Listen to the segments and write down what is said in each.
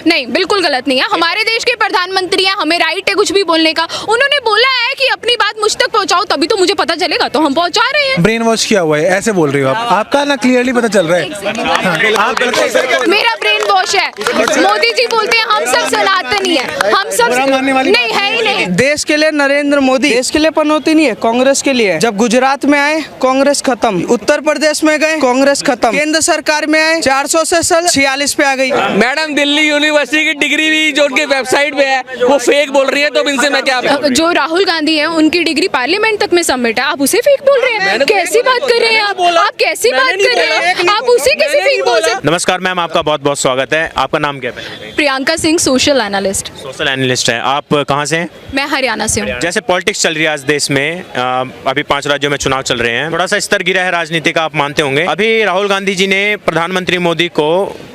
नहीं, बिल्कुल गलत नहीं है। हमारे देश के प्रधानमंत्री हैं, हमें राइट है कुछ भी बोलने का। उन्होंने बोला है कि अपनी बात मुझ तक पहुंचाओ, तभी तो मुझे पता चलेगा, तो हम पहुंचा रहे हैं। ब्रेन वॉश किया हुआ है ऐसे बोल रही हो आप, आपका ना क्लियरली पता चल रहा है। मेरा ब्रेन वॉश है। मोदी जी बोलते हैं हम सब सनातनी है, हम सब नहीं है ही नहीं। देश के लिए नरेंद्र मोदी, देश के लिए पनौती नहीं है, कांग्रेस के लिए। जब गुजरात में आए कांग्रेस खत्म, उत्तर प्रदेश में गए कांग्रेस खत्म, केंद्र सरकार में आए 400 से 46 पे आ गई। मैडम दिल्ली यूनिवर्सिटी की डिग्री भी जो उनके वेबसाइट पे है वो फेक बोल रही है, तो इनसे मैं क्या जो राहुल गांधी है उनकी डिग्री पार्लियामेंट तक में सबमिट है, आप उसे फेक बोल रहे हैं? कैसी बात कर रहे हैं आप कैसी बात कर रहे हैं? आप उसे कैसे फेक बोल सकते? नमस्कार मैम, आपका बहुत बहुत स्वागत है। आपका नाम क्या है? Priyanka Singh, social analyst. Social analyst है आप, कहाँ से हैं? मैं हरियाणा से हूँ। जैसे पॉलिटिक्स चल रही है आज देश में, अभी 5 राज्यों में चुनाव चल रहे हैं, थोड़ा सा स्तर गिरा है राजनीति का, आप मानते होंगे। अभी राहुल गांधी जी ने प्रधानमंत्री मोदी को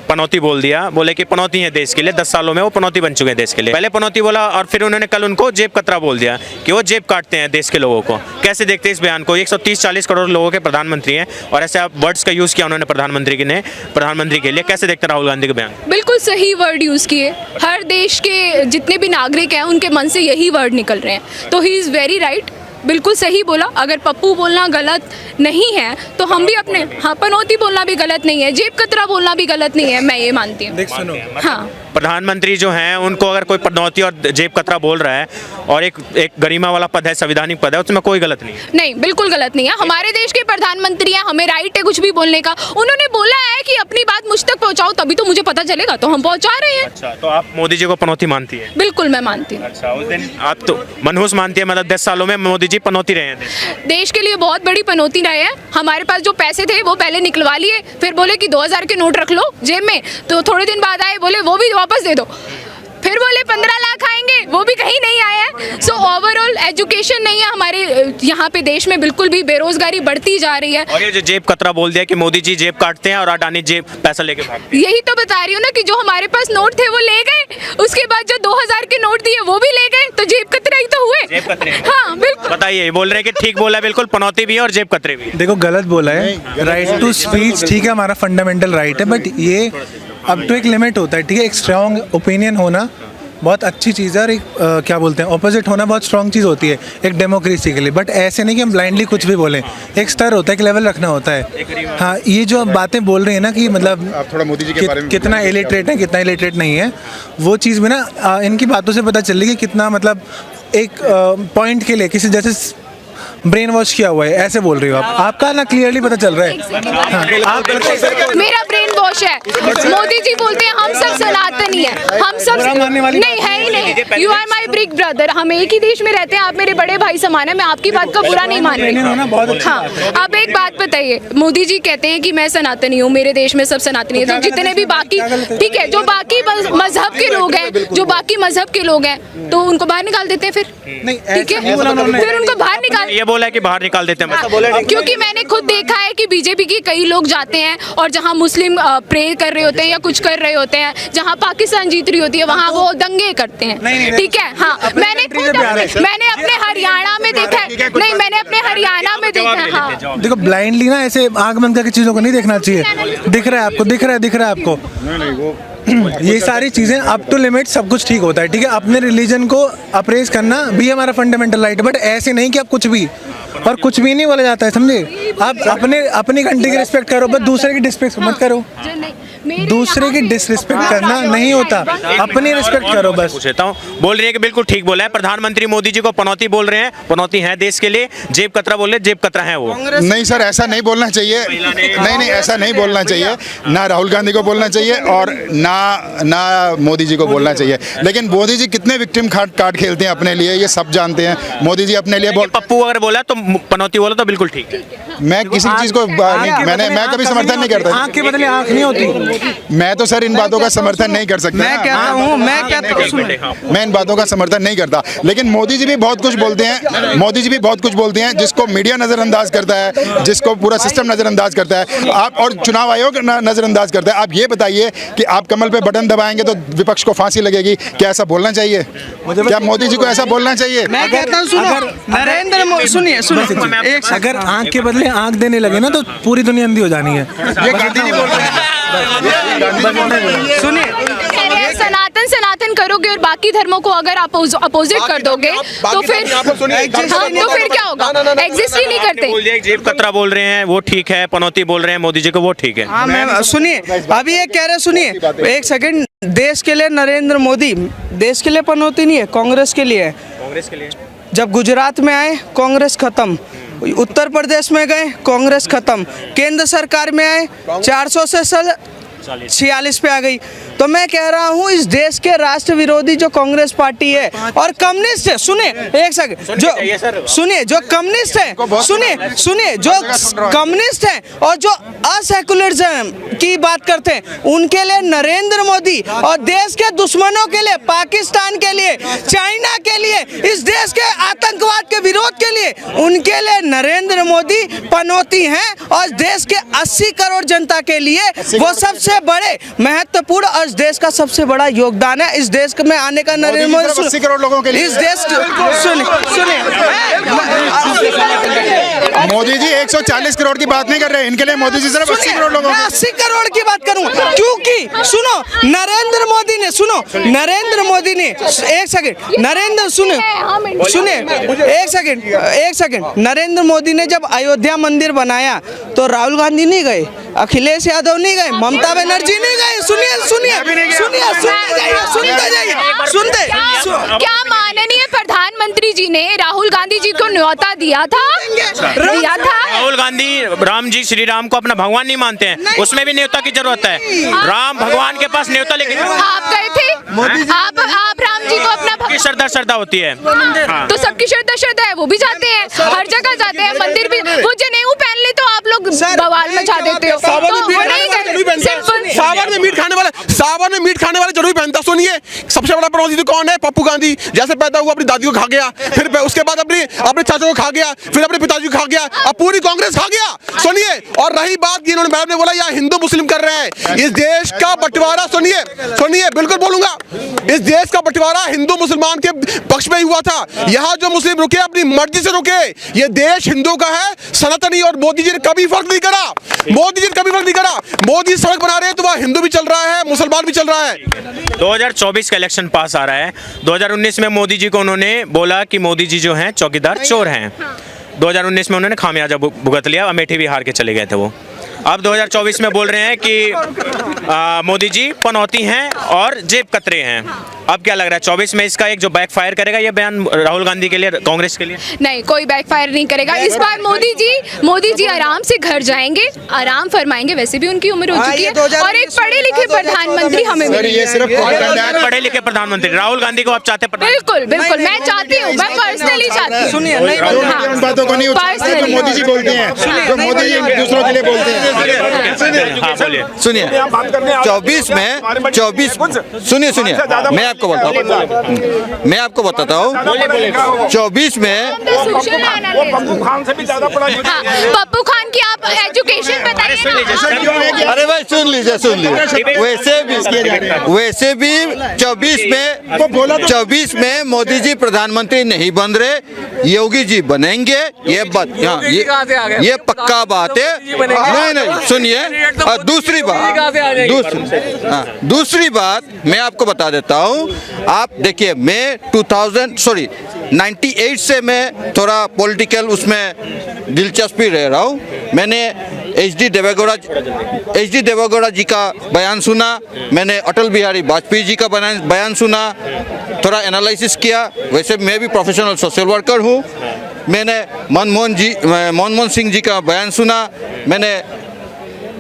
पनौती बोल दिया, बोले कि पनौती है देश के लिए, 10 सालों में वो पनौती बन चुके हैं देश के लिए। पहले पनौती बोला और फिर उन्होंने कल उनको जेब कतरा बोल दिया कि वो जेब काटते हैं देश के लोगों को। कैसे देखते हैं इस बयान को? 130-40 करोड़ लोगों के प्रधानमंत्री हैं और ऐसे आप वर्ड्स का यूज किया उन्होंने प्रधानमंत्री के लिए। कैसे देखते हैं राहुल गांधी के बयान? बिल्कुल सही वर्ड यूज किए। हर देश के जितने भी नागरिक हैं उनके मन से यही वर्ड निकल रहे हैं, तो ही इज वेरी राइट। बिल्कुल सही बोला। अगर पप्पू बोलना गलत नहीं है तो हम भी अपने, हाँ, पनौती बोलना भी गलत नहीं है, जेब कतरा बोलना भी गलत नहीं है, मैं ये मानती हूँ। सुनो, हाँ, प्रधानमंत्री जो हैं उनको अगर कोई पनौती और जेब कतरा बोल रहा है और एक गरिमा वाला पद है, संवैधानिक पद है, उसमें कोई गलत नहीं है। नहीं, बिल्कुल गलत नहीं है। हमारे देश के प्रधानमंत्री हैं, हमें राइट है कुछ भी बोलने का। उन्होंने बोला है कि अपनी बात मुझ तक पहुंचाओ, तभी तो मुझे पता चलेगा, तो हम पहुंचा रहे हैं। अच्छा, तो आप मोदी जी को पनौती मानती है? बिल्कुल मैं मानती हूँ। अच्छा, उस दिन आप तो मनहूस मानती है, मतलब 10 सालों में मोदी जी पनौती रहे हैं देश के लिए, बहुत बड़ी पनौती रहे हैं। हमारे पास जो पैसे थे वो पहले निकलवा लिए, फिर बोले कि 2000 के नोट रख लो जेब में, तो थोड़े दिन बाद आए बोले वो भी वापस दे दो, फिर बोले 15 लाख आएंगे, वो भी कहीं नहीं आया है। सो ओवरऑल एजुकेशन नहीं है हमारे यहाँ पे देश में, बिल्कुल भी बेरोजगारी बढ़ती जा रही है। और ये जो जेब कतरा बोल दिया कि मोदी जी जेब काटते हैं और अडानी जेब पैसा लेके भागते हैं, यही तो बता रही हूँ ना कि जो हमारे पास नोट थे वो ले गए, उसके बाद जो 2000 के नोट दिए वो भी ले गए, तो जेब कतरा ही तो हुए। जेब कतरे। हाँ बिल्कुल। बताइए, बोल रहे हैं कि ठीक बोला, बिल्कुल पनौती भी है और जेब कतरे भी। देखो गलत बोला है। राइट टू स्पीच ठीक है, हमारा फंडामेंटल राइट है, बट ये अब तो एक लिमिट होता है, ठीक है। एक स्ट्रॉन्ग ओपिनियन होना बहुत अच्छी चीज़ है और एक क्या बोलते हैं, ऑपोजिट होना बहुत स्ट्रॉन्ग चीज़ होती है एक डेमोक्रेसी के लिए। बट ऐसे नहीं कि हम ब्लाइंडली कुछ भी बोलें, एक स्तर होता है, एक लेवल रखना होता है। हाँ, ये जो आप बातें बोल रहे हैं ना कि मतलब आप थोड़ा मोदी जी के बारे में कितना इलिटरेट है, कितना इलिटरेट नहीं है, वो चीज़ में ना इनकी बातों से पता चल रही है कि कितना मतलब एक पॉइंट के लिए किसी जैसे ब्रेन वॉश किया हुआ है ऐसे बोल रही हो आप, आपका ना क्लियरली पता चल रहा है। हाँ, मेरा ब्रेन वॉश है। मोदी जी बोलते हैं हम सब सनातनी है, हम सब नहीं है ही नहीं। You are my big brother, हम एक ही देश में रहते हैं, आप मेरे बड़े भाई समान है, मैं आपकी बात का बुरा नहीं मान रही। हाँ, आप एक बात बताइए, मोदी जी कहते हैं कि मैं सनातनी हूँ, मेरे देश में सब सनातनी है, तो जितने भी बाकी, ठीक है, जो बाकी मजहब के लोग हैं, जो बाकी मजहब के लोग हैं, तो उनको बाहर निकाल देते हैं फिर, ठीक है, फिर उनको बाहर निकाल, ये बोला है कि बाहर निकाल देते हैं। क्योंकि मैंने खुद देखा है कि बीजेपी के कई लोग जाते हैं और जहां मुस्लिम प्रे कर रहे होते हैं या कुछ कर रहे होते हैं, जहां पाकिस्तान जीत रही होती है वहां वो दंगे करते हैं, ठीक है। हाँ, मैंने अपने हरियाणा में देखा है, नहीं, मैंने अपने हरियाणा में देखा है। हाँ, देखो ब्लाइंडली ना ऐसे आंख बंद करके चीज़ों को नहीं देखना चाहिए। दिख रहा है आपको, दिख रहा है आपको, ये सारी चीज़ें अप टू लिमिट सब कुछ ठीक होता है, ठीक है। अपने रिलीजन को अप्रेज करना भी हमारा फंडामेंटल राइट है, बट ऐसे नहीं कि आप कुछ भी और कुछ भी नहीं बोला जाता है, समझे। आप अपनी कंट्री की रिस्पेक्ट करो, बट दूसरे की डिस्पेक्ट मत करो। दूसरे की डिसरिस्पेक्ट करना नहीं होता, अपनी रिस्पेक्ट करो बस। पूछता हूँ, बोल रही है कि बिल्कुल ठीक बोला है, प्रधानमंत्री मोदी जी को पनौती बोल रहे हैं, पनौती है देश के लिए, जेब कतरा बोल रहे हैं, जेब कतरा है वो। नहीं सर, ऐसा नहीं बोलना चाहिए, नहीं ऐसा नहीं बोलना चाहिए, ना राहुल गांधी को बोलना चाहिए और ना मोदी जी को बोलना चाहिए। लेकिन मोदी जी कितने विक्टिम कार्ड खेलते हैं अपने लिए, ये सब जानते हैं। मोदी जी अपने लिए पप्पू अगर बोला तो पनौती बोला तो बिल्कुल ठीक है। मैं किसी चीज को मैं कभी समर्थन नहीं करता। आंख के बदले आंख नहीं होती। मैं तो सर इन बातों का समर्थन नहीं कर सकता। मैं कहता हूँ, मैं इन बातों का समर्थन नहीं करता। लेकिन मोदी जी भी बहुत कुछ बोलते हैं, जिसको मीडिया नजरअंदाज करता है, जिसको पूरा सिस्टम नजरअंदाज करता है, आप और चुनाव आयोग नजरअंदाज करता है। आप ये बताइए कि आप कमल पे बटन दबाएंगे तो विपक्ष को फांसी लगेगी, क्या ऐसा बोलना चाहिए? क्या मोदी जी को ऐसा बोलना चाहिए? मैं कहता हूँ, नरेंद्र मोदी, सुनिए, अगर आंख के बदले आंख देने लगे ना तो पूरी दुनिया अंधी हो जानी है। ये गांधी जी बोल रहे हैं। सुनिए, सनातन करोगे और बाकी धर्मों को अगर आप अपोजिट कर दोगे तो फिर क्या होगा? एग्जिस्ट ही नहीं करते। जेब कतरा बोल रहे हैं वो ठीक है, पनौती बोल रहे हैं मोदी जी को वो ठीक है। हाँ मैम सुनिए, अभी ये कह रहे, सुनिए एक सेकंड, देश के लिए नरेंद्र मोदी, देश के लिए पनौती नहीं है, कांग्रेस के लिए है। कांग्रेस के लिए जब गुजरात में आए कांग्रेस खत्म, उत्तर प्रदेश में गए कांग्रेस खत्म, केंद्र सरकार में आए 400 से 46 पे आ गई। तो मैं कह रहा हूँ इस देश के राष्ट्र विरोधी जो कांग्रेस पार्टी है और कम्युनिस्ट है, सुनिए एक सेकंड, जो सुनिए जो कम्युनिस्ट है, सुनिए जो कम्युनिस्ट है और जो असेकुलरिज्म की बात करते हैं उनके लिए नरेंद्र मोदी, और देश के दुश्मनों के लिए, पाकिस्तान के लिए, चाइना के लिए, इस देश के आतंकवाद के विरोध के लिए, उनके लिए नरेंद्र मोदी पनौती हैं। और देश के 80 करोड़ जनता के लिए वो सबसे बड़े महत्वपूर्ण और इस देश का सबसे बड़ा योगदान है। इस देश में आने का नरेंद्र मोदी 80 करोड़ लोगों के लिए इस देश, सुनिए मोदी जी 140 करोड़ की बात नहीं कर रहे, इनके लिए मोदी जी सिर्फ 80 करोड़ लोगों, 80 करोड़ की बात करूं, क्योंकि सुनो नरेंद्र मोदी ने एक सेकंड, नरेंद्र सुनिए एक सेकंड, नरेंद्र मोदी ने जब अयोध्या मंदिर बनाया तो राहुल गांधी नहीं गए, अखिलेश यादव नहीं गए, ममता बनर्जी नहीं गए। क्या माननीय प्रधानमंत्री जी ने राहुल गांधी जी को न्योता दिया था? राहुल गांधी राम जी, श्री राम को अपना भगवान नहीं मानते हैं, उसमें भी न्योता की जरूरत है। राम भगवान के पास न्योता लेके आप गए थे? आप राम जी को अपना श्रद्धा होती है, तो सबकी श्रद्धा है, वो भी जाते हैं, हर जगह जाते हैं, मंदिर भी। वो जनेऊ पहन ले तो आप लोग बवाल मचा देते हो। सावन में मीट खाने वाले जरूर पहनता। सुनिए सबसे बड़ा पड़ोसी कौन है? पप्पू गांधी। जैसे पैदा हुआ अपनी दादी को खा गया, फिर उसके बाद अपने चाचा को खा गया, फिर अपने पिताजी को खा गया, अब पूरी कांग्रेस खा गया। सुनिए, और रही बात इन्होंने मैडम ने बोला यहाँ हिंदू मुस्लिम कर रहे हैं, इस देश का बंटवारा, सुनिए बिल्कुल बोलूंगा, इस देश का बंटवारा हिंदू मुसलमान के पक्ष में ही हुआ था। यहाँ जो मुस्लिम रुके अपनी मर्जी से रुके, ये देश हिंदू का है, सनातनी। और मोदी जी ने कभी फर्क नहीं करा, मोदी सड़क बना रहे हैं तो वह हिंदू भी चल रहा है, मुसलमान भी चल रहा है। 2024 का इलेक्शन पास आ रहा है। 2019 में मोदी जी को उन्होंने बोला कि मोदी जी जो हैं चौकीदार चोर हैं। 2019 में उन्होंने खामियाजा भुगत लिया, अमेठी भी हार के चले गए थे वो। अब 2024 में बोल रहे हैं कि मोदी जी पनौती हैं और जेब कतरे हैं। अब क्या लग रहा है 24 में इसका एक जो बैकफायर करेगा ये बयान राहुल गांधी के लिए, कांग्रेस के लिए? नहीं, कोई बैकफायर नहीं करेगा। इस बार मोदी जी आराम से घर जाएंगे, आराम फरमाएंगे, वैसे भी उनकी उम्र हो चुकी है, और एक पढ़े लिखे प्रधानमंत्री हमें मिलेंगे। पढ़े लिखे प्रधानमंत्री राहुल गांधी को आप चाहते हैं? बिल्कुल, मैं चाहती हूँ, मैं पर्सनली चाहती हूँ। सुनिए उन बातों को नहीं उठाते जो मोदी जी बोलते हैं, जो मोदी जी दूसरों के लिए बोलते हैं। सुनिए 24 में 24 सुनिए मैं आपको बताता हूँ 24 में पप्पू खान की आप एजुकेशन बताइए। अरे भाई सुन लीजिए वैसे भी 24 में मोदी जी प्रधानमंत्री नहीं बन रहे, योगी जी बनेंगे, ये बात ये पक्का बात है। नहीं सुनिए, दूसरी बात मैं आपको बता देता हूँ। आप देखिए मैं 98 से मैं थोड़ा पॉलिटिकल उसमें दिलचस्पी रह रहा हूँ। मैंने एच डी देवेगौड़ा जी का बयान सुना, मैंने अटल बिहारी वाजपेयी जी का बयान सुना, थोड़ा एनालिसिस किया। वैसे मैं भी प्रोफेशनल सोशल वर्कर हूँ। मैंने मनमोहन सिंह जी का बयान सुना, मैंने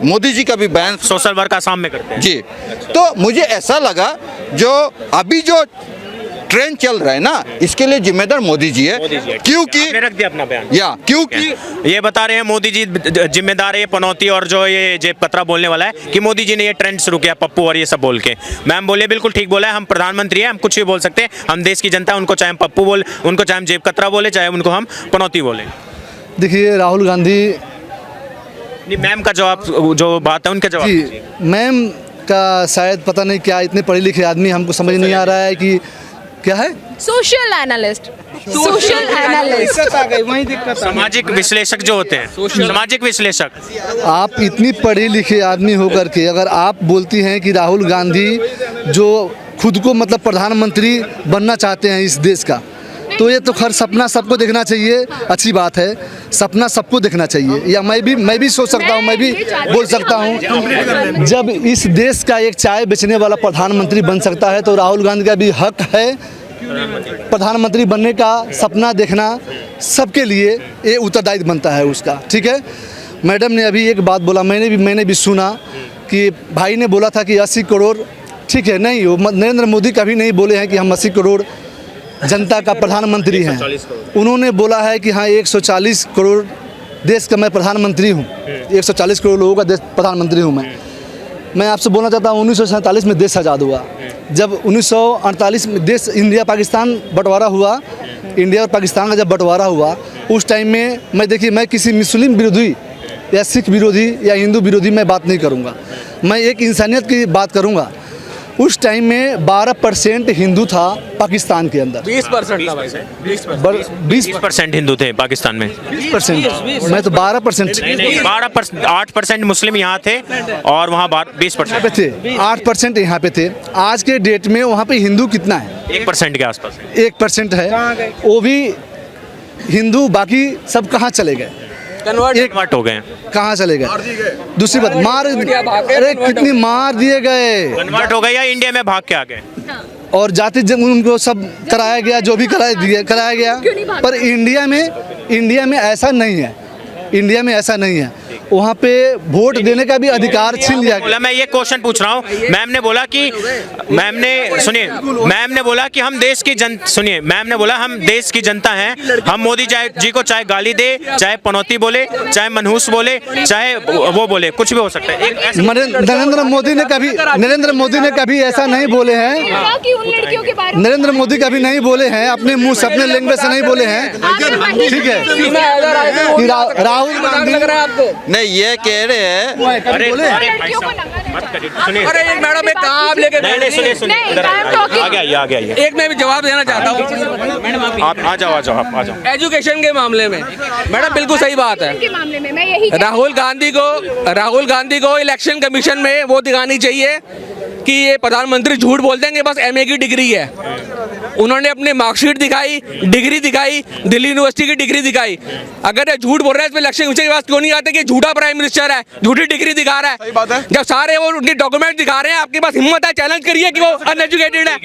मोदी जी का भी बयान। सोशल वर्क आसाम में करते हैं जी। तो मुझे ऐसा लगा जो अभी जो ट्रेंड चल रहा है ना, इसके लिए जिम्मेदार मोदी जी है, क्योंकि आपने रख दिया अपना बयान। क्योंकि ये बता रहे हैं मोदी जी जिम्मेदार है पनौती और जो ये जेब कतरा बोलने वाला है कि मोदी जी ने ये ट्रेंड शुरू किया पप्पू और ये सब बोल के। मैम बोले बिल्कुल ठीक बोला है, हम प्रधानमंत्री हैं, हम कुछ भी बोल सकते हैं, हम देश की जनता है, उनको चाहे हम पप्पू बोले, उनको चाहे हम जेब कतरा बोले, चाहे उनको हम पनौती बोले। देखिए राहुल गांधी, मैम का जवाब, जो बात है उनका जवाब जी, मैम का शायद पता नहीं क्या, इतने पढ़े लिखे आदमी, हमको समझ नहीं आ रहा है कि क्या है सोशल एनालिस्ट, वही दिक्कत। सामाजिक विश्लेषक जो होते हैं, सामाजिक विश्लेषक। आप इतनी पढ़े लिखे आदमी होकर के अगर आप बोलती हैं कि राहुल गांधी जो खुद को मतलब प्रधानमंत्री बनना चाहते हैं इस देश का, तो ये तो खैर सपना सबको देखना चाहिए, अच्छी बात है, सपना सबको देखना चाहिए। या मैं भी सोच सकता हूँ, मैं भी बोल सकता हूँ, जब इस देश का एक चाय बेचने वाला प्रधानमंत्री बन सकता है तो राहुल गांधी का भी हक है प्रधानमंत्री बनने का। सपना देखना सबके लिए ये उत्तरदायित्व बनता है उसका, ठीक है। मैडम ने अभी एक बात बोला, मैंने भी सुना कि भाई ने बोला था कि 80 करोड़, ठीक है, नहीं, वो नरेंद्र मोदी कभी नहीं बोले हैं कि हम 80 करोड़ जनता का प्रधानमंत्री हैं। उन्होंने बोला है कि हाँ 140 करोड़ देश का मैं प्रधानमंत्री हूँ, 140 करोड़ लोगों का देश प्रधानमंत्री हूँ मैं आपसे बोलना चाहता हूँ 1947 में देश आज़ाद हुआ। जब 1948 में देश इंडिया पाकिस्तान बंटवारा हुआ, इंडिया और पाकिस्तान का जब बंटवारा हुआ उस टाइम में मैं किसी मुस्लिम विरोधी या सिख विरोधी या हिंदू विरोधी मैं बात नहीं करूँगा, मैं एक इंसानियत की बात करूँगा। उस टाइम में 12% हिंदू था पाकिस्तान के अंदर, 20% था भाई, 20% हिंदू थे पाकिस्तान में, 20%, मैं तो 12%, 12%, 8% मुस्लिम यहाँ थे और वहाँ 20% पे थे, 8% यहाँ पे थे। आज के डेट में वहाँ पे हिंदू कितना है? 1% के आसपास, 1% है, वो भी हिंदू, बाकी सब कहाँ चले गए? कन्वर्ट हो गए, कहाँ चले गए? दूसरी बात, अरे कितनी मार दिए गए, कन्वर्ट हो गए या इंडिया में भाग के आ गए, और जाति जब उनको सब कराया गया, जो भी कराया गया। पर इंडिया में ऐसा नहीं है, इंडिया में ऐसा नहीं है। वहाँ पे वोट देने का भी अधिकार छीन लिया गया। मैं ये क्वेश्चन पूछ रहा हूँ, मैम ने बोला कि मैम ने बोला कि हम देश की जनता हैं, हम मोदी जी को चाहे गाली दे, चाहे पनौती बोले, चाहे मनहूस बोले, चाहे वो बोले, कुछ भी हो सकता है। नरेंद्र मोदी ने कभी ऐसा नहीं बोले हैं, नरेंद्र मोदी कभी नहीं बोले हैं, अपने मुंह से, अपने लैंग्वेज से नहीं बोले हैं, ठीक है। राहुल गांधी नहीं, ये कह रहे हैं, अरे मैडम कहाँ आप लेके आ गया एक मैं भी जवाब देना चाहता हूँ। आप आ जाओ। एजुकेशन के मामले में मैडम बिल्कुल सही बात है। राहुल गांधी को इलेक्शन कमीशन में वो दिखानी चाहिए कि ये प्रधानमंत्री झूठ बोलते हैं कि बस एमए की डिग्री है। उन्होंने अपनी मार्कशीट दिखाई, डिग्री दिखाई, दिल्ली यूनिवर्सिटी की डिग्री दिखाई। अगर ये झूठ बोल रहा है, इसमें इलेक्शन कमीशन के पास क्यों नहीं आते कि झूठा प्राइम मिनिस्टर है, झूठी डिग्री दिखा रहा है। जब सारे वो उनके डॉक्यूमेंट दिखा रहे हैं, आपके पास हिम्मत है, चैलेंज करिए कि वो अनएजुकेटेड है।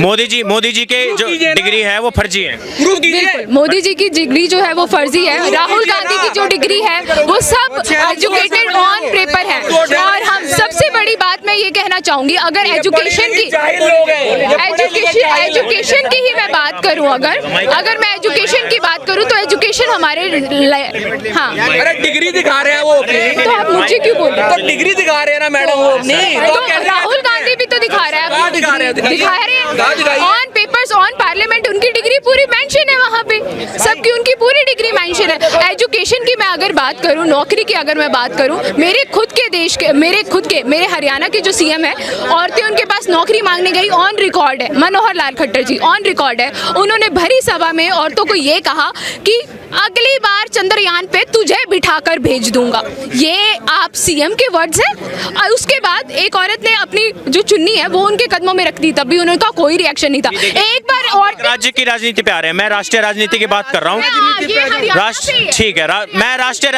मोदी जी के जो डिग्री है वो फर्जी है, प्रूव कीजिए। मोदी जी की डिग्री जो है वो फर्जी है, राहुल गांधी की जो डिग्री है वो सब एजुकेटेड ऑन पेपर है। और हम सबसे बड़ी बात मैं ये कहना चाहूंगी, अगर एजुकेशन की ही मैं बात करूं, अगर मैं एजुकेशन की बात करूं तो एजुकेशन हमारे अरे डिग्री दिखा रहे हैं वो, तो आप मुझे क्यों बोल रहे हैं? तो डिग्री दिखा रहे हैं ना मैडम वो अपनी, तो राहुल गांधी भी तो दिखा रहा है, दिखा रहे हैं ऑन पेपर्स, ऑन पार्लियामेंट, उनकी डिग्री पूरी मेंशन है वहाँ पे, सबकी उनकी पूरी डिग्री मेंशन है। एजुकेशन की मैं अगर बात करूँ, नौकरी की अगर मैं बात करूँ, मेरे हरियाणा के जो सीएम है, औरतें उनके पास नौकरी मांगने गई, ऑन रिकॉर्ड है, मनोहर लाल खट्टर जी, ऑन रिकॉर्ड है, उन्होंने भरी सभा में औरतों को ये कहा कि अगली बार चंद्रयान पे तुझे बिठाकर भेज दूंगा। ये आप सीएम के वर्ड्स हैं। और उसके बाद एक औरत ने अपनी जो चुन्नी है वो उनके कदमों में रख दी, तब भी उनका कोई रिएक्शन नहीं था। एक बार और राज्य की राजनीति पे आ रहे हैं, मैं राष्ट्रीय राजनीति की बात कर रहा हूँ। ठीक है, मैं राष्ट्रीय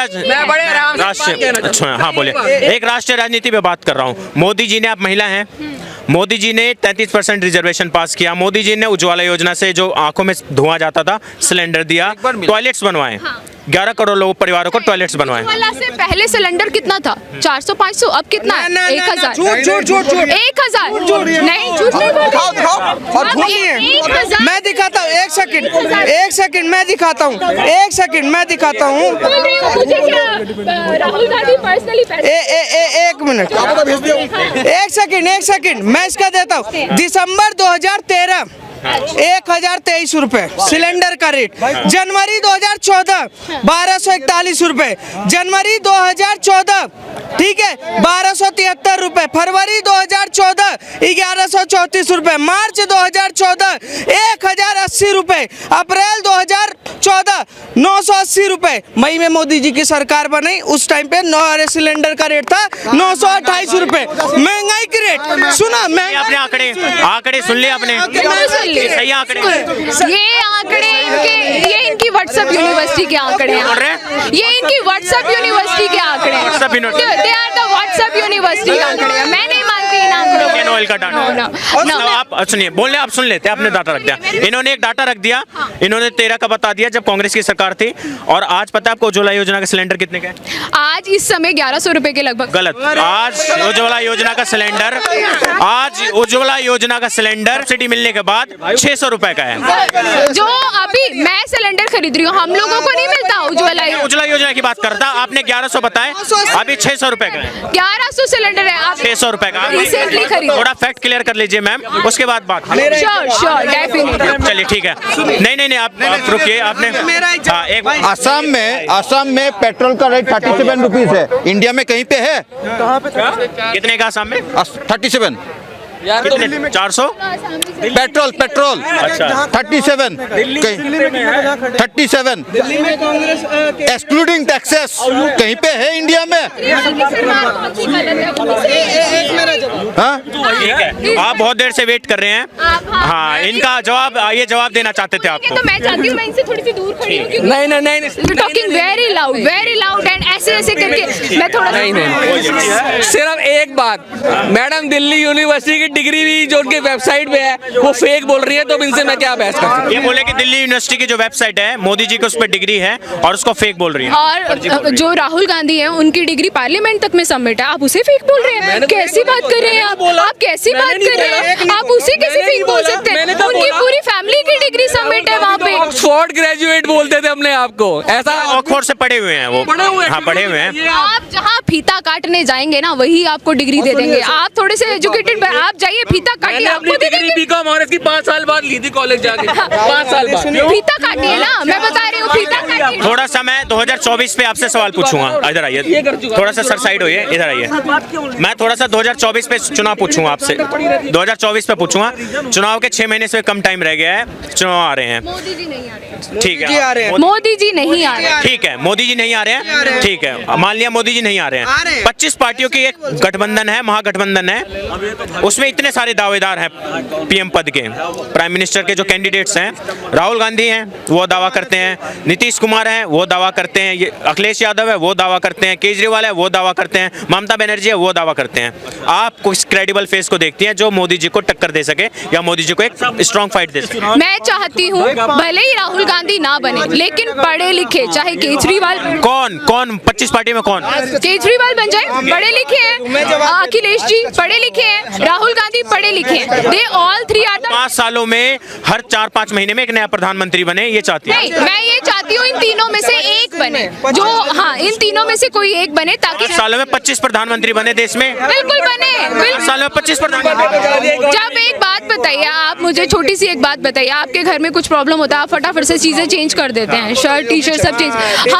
हाँ बोलिए, एक राष्ट्रीय राजनीति पे बात कर रहा हूँ। मोदी जी ने, आप महिला हैं, मोदी जी ने 33% रिजर्वेशन पास किया, मोदी जी ने उज्ज्वला योजना से जो आंखों में धुआं जाता था सिलेंडर दिया, टॉयलेट्स बनवाए, 11 करोड़ लोगों परिवारों को टॉयलेट्स बनवाए। से पहले सिलेंडर कितना था? 400-500, अब कितना है? 1000। 1000 नहीं, झूठ नहीं बोल रहे। मैं दिखाता हूँ, एक सेकंड मैं दिखाता हूँ, राहुल गांधी पर्सनली एक मिनट, एक सेकंड मैं इसका देता हूँ। दिसंबर 2013 1023 रुपए सिलेंडर का रेट, जनवरी 2014 1241 रुपए, जनवरी 2014 ठीक है 1273 रुपए, फरवरी 2014 1134 रुपए, मार्च 2014 1080 रुपए, अप्रैल 2014 980 रुपए। मई में मोदी जी की सरकार बनी, उस टाइम पे 9 सिलेंडर का रेट था 928 रुपए। महंगाई की रेट सुना, आपने आंकड़े सुन लिए आपने? सही आंकड़े, ये आंकड़े ये इनकी व्हाट्सएप यूनिवर्सिटी के आंकड़े हैं, ये इनकी व्हाट्सएप यूनिवर्सिटी के आंकड़े हैं, they are the WhatsApp university के आंकड़े हैं, मैं नहीं मानती इन आंकड़ों इंडियन ऑयल का डाटा। आप सुनिए, बोले आप सुन लेते, आपने डाटा रख दिया, इन्होंने एक डाटा रख दिया, इन्होंने 13 का बता दिया जब कांग्रेस की सरकार थी, और आज पता है आपको उज्ज्वला योजना का सिलेंडर कितने का है? आज इस समय 1100 रुपए के लगभग। गलत, आज उज्ज्वला योजना का सिलेंडर, आज उज्ज्वला योजना का सिलेंडर सब्सिडी मिलने के बाद 600 रुपए का है। जो अभी मैं सिलेंडर खरीद रही हूँ, हम लोगों को नहीं मिलता उज्ज्वला योजना की बात करता, आपने 1100 बताए, अभी 600 रुपए का है। 1100 सिलेंडर है, आप 600 रुपए का रिसेंटली खरीदा। थोड़ा फैक्ट क्लियर कर लीजिए मैम, उसके बाद बात। Sure definitely. चलिए ठीक है, नहीं आप रुकिए, आपने हाँ, एक आसाम में पेट्रोल का रेट 37 रुपीज है, इंडिया में कहीं पे है? कितने का आसाम में? 37 कितने? 400 पेट्रोल अच्छा 37 37 एक्सक्लूडिंग टैक्सेस कहीं पे है इंडिया में? हाँ? ठीक है, आप बहुत देर से वेट कर रहे हैं। हाँ, इनका जवाब, ये जवाब देना चाहते थे आपको। तो मैं चाहती हूँ मैं इनसे थोड़ी सी दूर खड़ी हूँ, क्योंकि नहीं टॉकिंग वेरी लाउड एंड ऐसे करके मैं थोड़ा नहीं सिर्फ एक बात, मैडम दिल्ली यूनिवर्सिटी की डिग्री भी जो उनकी वेबसाइट पे है वो फेक बोल रही है, तो इनसे मैं क्या बहस करता हूँ? ये बोले कि दिल्ली यूनिवर्सिटी की जो वेबसाइट है मोदी जी की उस पर डिग्री है और उसको फेक बोल रही है। और जो राहुल गांधी है उनकी डिग्री पार्लियामेंट तक में सबमिट है, आप उसे फेक बोल रहे हैं? कैसी बात कर रहे हैं आप कैसी बात कर रहे हैं? आप उसे कैसे फेक बोल सकते हैं? उनकी पूरी फैमिली की डिग्री सबमिट है वहाँ पे। ऑक्सफोर्ड ग्रेजुएट बोलते थे अपने आप को, ऐसा ऑक्सफोर्ड से पढ़े हुए हैं वो, हाँ पढ़े हुए हैं। आप जहाँ फीता काटने जाएंगे ना वही आपको डिग्री दे देंगे। आप थोड़े से एजुकेटेड, आप जाइए फीता काटिए, आपको दे देंगे। बीकॉम और इसकी 5 साल बाद ली थी कॉलेज जाके, 5 साल बाद। फीता काटिए ना, मैं बता रही हूँ फीता काटिए। थोड़ा सा मैं 2024 पे आपसे सवाल पूछूंगा, इधर आइए, थोड़ा सा सर साइड होइए, इधर आइए। मैं थोड़ा सा 2024 पे चुनाव पूछूंगा आपसे, 2024 पे पूछूंगा। चुनाव के 6 महीने से कम टाइम रह गया है, चुनाव आ रहे हैं, मोदी जी नहीं आ रहे हैं, ठीक है, मोदी जी नहीं आ रहे हैं, ठीक है, मोदी जी नहीं आ रहे हैं, ठीक है, मान लिया मोदी जी नहीं आ रहे हैं। 25 पार्टियों की एक गठबंधन है, महागठबंधन है, उसमें इतने सारे दावेदार हैं पीएम पद के, प्राइम मिनिस्टर के जो कैंडिडेट्स हैं, राहुल गांधी हैं वो दावा करते हैं, नीतीश कुमार हैं वो दावा करते हैं, ये अखिलेश यादव है वो दावा करते हैं, केजरीवाल है वो दावा करते हैं, ममता बनर्जी है वो दावा करते हैं। आप कुछ क्रेडिबल फेस को देखती हैं जो मोदी जी को टक्कर दे सके या मोदी जी को एक स्ट्रॉन्ग फाइट दे सके? मैं चाहती हूँ भले ही राहुल गांधी ना बने लेकिन पढ़े लिखे, चाहे केजरीवाल, कौन 25 पार्टी में कौन? केजरीवाल बन जाए, पढ़े लिखे हैं, अखिलेश जी पढ़े लिखे हैं, राहुल गांधी पढ़े लिखे हैं, दे ऑल 3 आर 5 सालों में हर 4-5 महीने में एक नया प्रधानमंत्री बने, ये चाहती है? नहीं, मैं ये चाहती हूँ इन तीनों में से एक बने, जो हाँ इन तीनों में से कोई एक बने, ताकि 5 सालों में 25 प्रधानमंत्री बने देश में। बिल्कुल बने, 5 सालों में 25 प्रधानमंत्री। जब एक बात बताइए, आप मुझे छोटी सी एक बात बताइए, आपके घर में कुछ प्रॉब्लम होता है, आप फटाफट से चीजें चेंज कर देते हैं, शर्ट टी शर्ट सब चेंज।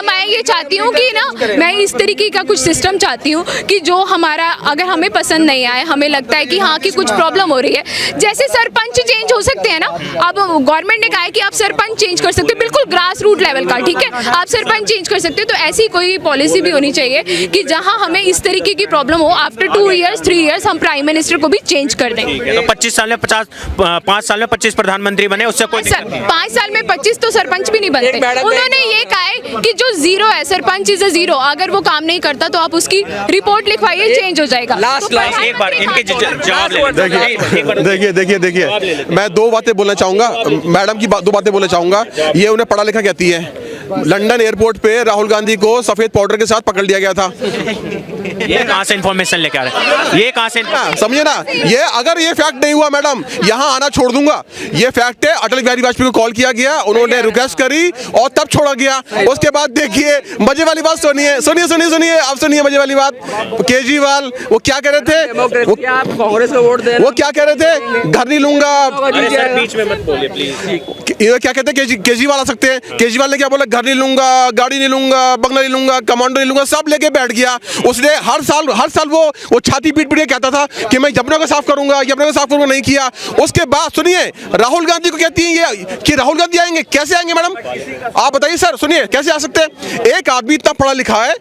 मैं ये चाहती हूँ कि ना, मैं इस तरीके का कुछ सिस्टम चाहती हूँ कि जो हमारा, अगर हमें पसंद नहीं आए, हमें लगता है कि हाँ कि कुछ प्रॉब्लम हो रही है, जैसे सरपंच चेंज हो सकते हैं ना, अब गवर्नमेंट ने कहा है कि आप सरपंच चेंज कर सकते हो, बिल्कुल ग्रास रूट लेवल का, ठीक है, आप सरपंच चेंज कर सकते हो। तो ऐसी कोई पॉलिसी भी होनी चाहिए कि जहां हमें इस तरीके की प्रॉब्लम हो, आफ्टर 2 इयर्स 3 इयर्स हम प्राइम मिनिस्टर को भी चेंज कर दें। तो 25 साल में 5 साल में 25 प्रधानमंत्री बने, उससे कोई 5 साल में 25 तो सरपंच भी नहीं बनते। उन्होंने ये कहा है कि जो जीरो है, सरपंच इज अ जीरो, अगर वो काम नहीं करता तो आप उसकी रिपोर्ट लिखवाइए, चेंज हो जाएगा। एक बार इनके जवाब ले। देखिए मैं 2 बातें बोलना चाहूंगा, मैडम की 2 बातें बोलना चाहूंगा। ये उन्हें पढ़ा लिखा कहती है, लंदन एयरपोर्ट पे राहुल गांधी को सफेद पाउडर के साथ पकड़ लिया गया था। ये कहाँ से इंफॉर्मेशन लेके आ रहे हैं? ये कहाँ से? समझे ना, ये अगर ये फैक्ट नहीं हुआ मैडम, यहाँ आना छोड़ दूंगा, ये फैक्ट है। अटल बिहारी वाजपेयी को कॉल किया गया, उन्होंने रिक्वेस्ट करी और तब छोड़ा गया। उसके बाद देखिए मजे वाली बात सुनिए, सुनिए सुनिए सुनिए, आप सुनिए मजे वाली बात। केजरीवाल वो क्या कह रहे थे, कांग्रेस को वोट देना, वो क्या कह रहे थे, घर नहीं लूंगा, बीच में मत बोलिए प्लीज। ये क्या कहते हैं, केजरीवाल आ सकते हैं। केजरीवाल ने क्या बोला, घर नहीं लूंगा, गाड़ी नहीं लूंगा, बंगला नहीं लूंगा, कमांडो नहीं लूंगा, सब लेके बैठ गया। उसने हर साल वो छाती पीट पीट के कहता था कि मैं यमुना को साफ करूंगा, यमुना को साफ करूंगा, नहीं किया। उसके बाद सुनिए राहुल गांधी को कहती है ये कि राहुल गांधी आएंगे, कैसे आएंगे मैडम आप बताइए सर, सुनिए कैसे आ सकते हैं। एक आदमी इतना पढ़ा लिखा है,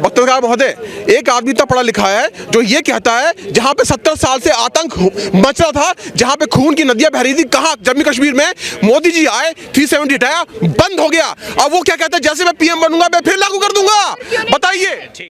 पत्रकार महोदय, एक आदमी इतना पढ़ा लिखा है जो ये कहता है जहां पे 70 साल से आतंक मच रहा था, जहां पे खून की नदियां बह रही थी, कहां, जम्मू कश्मीर में, मोदी जी आए 370 हटाया, बंद हो गया। अब वो क्या कहता है, जैसे मैं पीएम बनूंगा मैं फिर लागू कर दूंगा, बताइए।